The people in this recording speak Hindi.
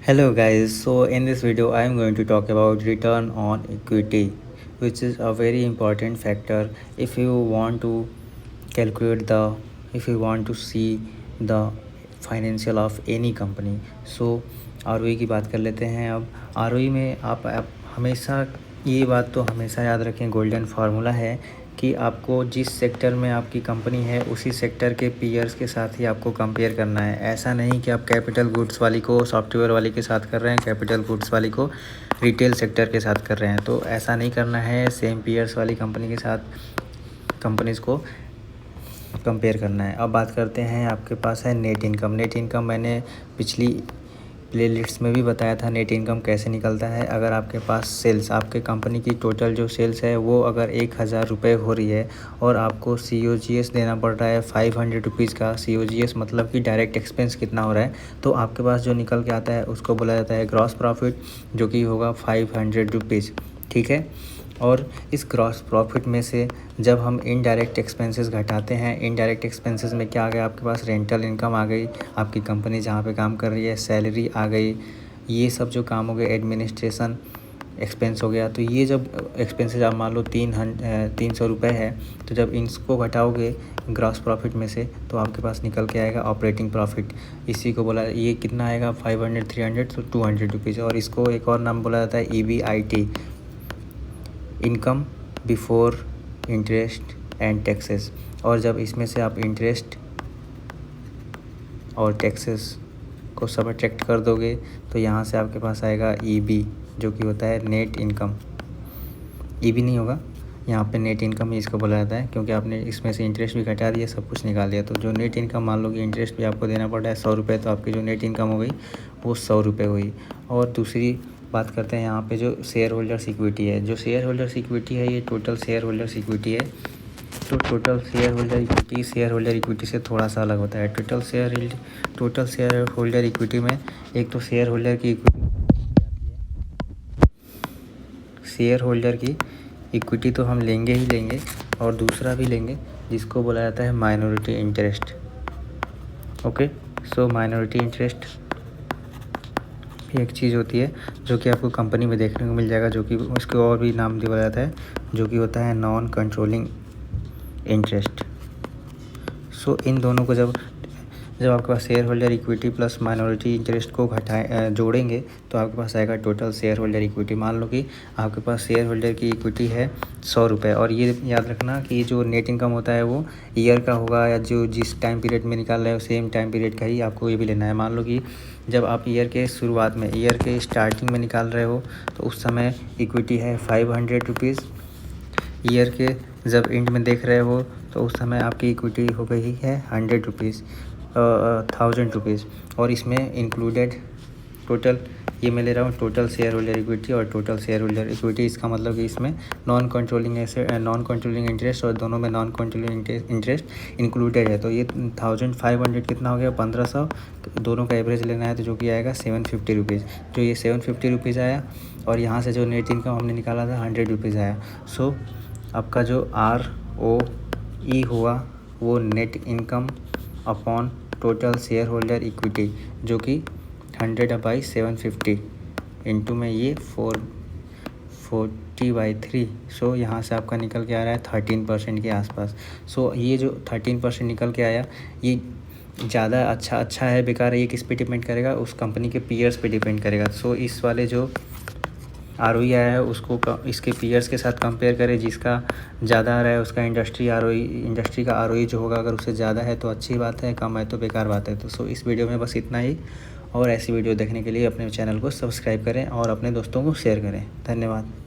Hello guys, so in this video I am going to talk about return on equity, which is a very important factor if you want to calculate if you want to see the financial of any company. So ROE की बात कर लेते हैं। अब ROE में आप हमेशा ये बात तो हमेशा याद रखें, गोल्डन फार्मूला है कि आपको जिस सेक्टर में आपकी कंपनी है उसी सेक्टर के पीयर्स के साथ ही आपको कंपेयर करना है। ऐसा नहीं कि आप कैपिटल गुड्स वाली को सॉफ्टवेयर वाली के साथ कर रहे हैं, कैपिटल गुड्स वाली को रिटेल सेक्टर के साथ कर रहे हैं, तो ऐसा नहीं करना है। सेम पीयर्स वाली कंपनी के साथ कंपनीज़ को कंपेयर करना है। अब बात करते हैं, आपके पास है नेट इनकम। नेट इनकम मैंने पिछली प्लेलिस्ट में भी बताया था नेट इनकम कैसे निकलता है। अगर आपके पास सेल्स, आपके कंपनी की टोटल जो सेल्स है वो अगर 1000 रुपये हो रही है और आपको COGS देना पड़ रहा है 500 रुपीज़ का। COGS मतलब कि डायरेक्ट एक्सपेंस कितना हो रहा है, तो आपके पास जो निकल के आता है उसको बोला जाता है ग्रॉस प्रॉफिट, जो कि होगा 500 रुपीज़। ठीक है। और इस ग्रॉस प्रॉफिट में से जब हम इनडायरेक्ट एक्सपेंसेस घटाते हैं, इनडायरेक्ट एक्सपेंसेस में क्या आ गया, आपके पास रेंटल इनकम आ गई, आपकी कंपनी जहाँ पे काम कर रही है सैलरी आ गई, ये सब जो काम हो गए, एडमिनिस्ट्रेशन एक्सपेंस हो गया। तो ये जब एक्सपेंसेस आप मान लो 300 रुपये है, तो जब इसको घटाओगे ग्रॉस प्रॉफिट में से तो आपके पास निकल के आएगा ऑपरेटिंग प्रॉफिट। इसी को बोला, ये कितना आएगा 500 300 तो 200 रुपीज़। और इसको एक और नाम बोला जाता है EBIT, income before interest and taxes. और जब इसमें से आप इंटरेस्ट और टैक्सेस को सबट्रैक्ट कर दोगे तो यहाँ से आपके पास आएगा EB, जो कि होता है नेट इनकम। EB नहीं होगा, यहाँ पे नेट इनकम ही इसको बोला जाता है, क्योंकि आपने इसमें से इंटरेस्ट भी घटा दिया, सब कुछ निकाल दिया। तो जो नेट इनकम, मान लो कि इंटरेस्ट भी आपको देना पड़ रहा है 100 रुपये, तो आपकी जो नेट इनकम हो गई वो 100 रुपये हुई। और दूसरी बात करते हैं यहाँ पे जो शेयर होल्डर्स इक्विटी है। जो शेयर होल्डर्स इक्विटी है ये टोटल शेयर होल्डर्स इक्विटी है। तो टोटल शेयर होल्डर इक्विटी से थोड़ा सा अलग होता है। टोटल शेयर होल्डर इक्विटी में एक तो शेयर होल्डर की इक्विटी तो हम लेंगे ही लेंगे, और दूसरा भी लेंगे जिसको बोला जाता है माइनॉरिटी इंटरेस्ट। ओके, सो माइनॉरिटी इंटरेस्ट भी एक चीज़ होती है जो कि आपको कंपनी में देखने को मिल जाएगा, जो कि उसको और भी नाम दिया जाता है, जो कि होता है नॉन कंट्रोलिंग इंटरेस्ट। सो इन दोनों को जब आपके पास share holder equity plus minority interest को जोड़ेंगे तो आपके पास आएगा टोटल शेयर होल्डर इक्विटी। मान लो कि आपके पास शेयर होल्डर की इक्विटी है 100 रुपये, और ये याद रखना कि जो नेट इनकम होता है वो ईयर का होगा, या जो जिस टाइम पीरियड में निकाल रहे हो सेम टाइम पीरियड का ही आपको ये भी लेना है। मान लो कि जब आप ईयर के शुरुआत में, ईयर के स्टार्टिंग में निकाल रहे हो तो उस समय इक्विटी है 500 रुपीज़। ईयर के जब एंड में देख रहे हो तो उस समय आपकी इक्विटी हो गई है 100 रुपीज़, 1000 रुपीज़। और इसमें इंक्लूडेड टोटल, ये मैं ले रहा हूँ टोटल शेयर होल्डर इक्विटी और टोटल शेयर होल्डर इक्विटी। इसका मतलब कि इसमें नॉन कंट्रोलिंग इंटरेस्ट और दोनों में नॉन कंट्रोलिंग इंटरेस्ट इंक्लूडेड है। तो ये 1500 कितना हो गया, 1500, दोनों का एवरेज लेना है तो जो कि आएगा 750 रुपीज़। जो ये 750 रुपीज़ आया, और यहाँ से जो नेट इनकम हमने निकाला था 100 रुपीज़ आया। सो आपका जो ROE हुआ वो net income upon total share holder equity, जो कि 100/750 इंटू में ये 440/3। सो यहाँ से आपका निकल के आ रहा है 13% के आसपास। सो ये जो 13% निकल के आया, ये ज़्यादा अच्छा है, बेकार है, ये किस पे डिपेंड करेगा, उस कंपनी के पीयर्स पे डिपेंड करेगा। सो इस वाले जो ROE आया है उसको इसके पीयर्स के साथ कंपेयर करें, जिसका ज़्यादा आ रहा है उसका इंडस्ट्री का ROE जो होगा, अगर उससे ज़्यादा है तो अच्छी बात है, कम है तो बेकार बात है। तो इस वीडियो में बस इतना ही, और ऐसी वीडियो देखने के लिए अपने चैनल को सब्सक्राइब करें और अपने दोस्तों को शेयर करें। धन्यवाद।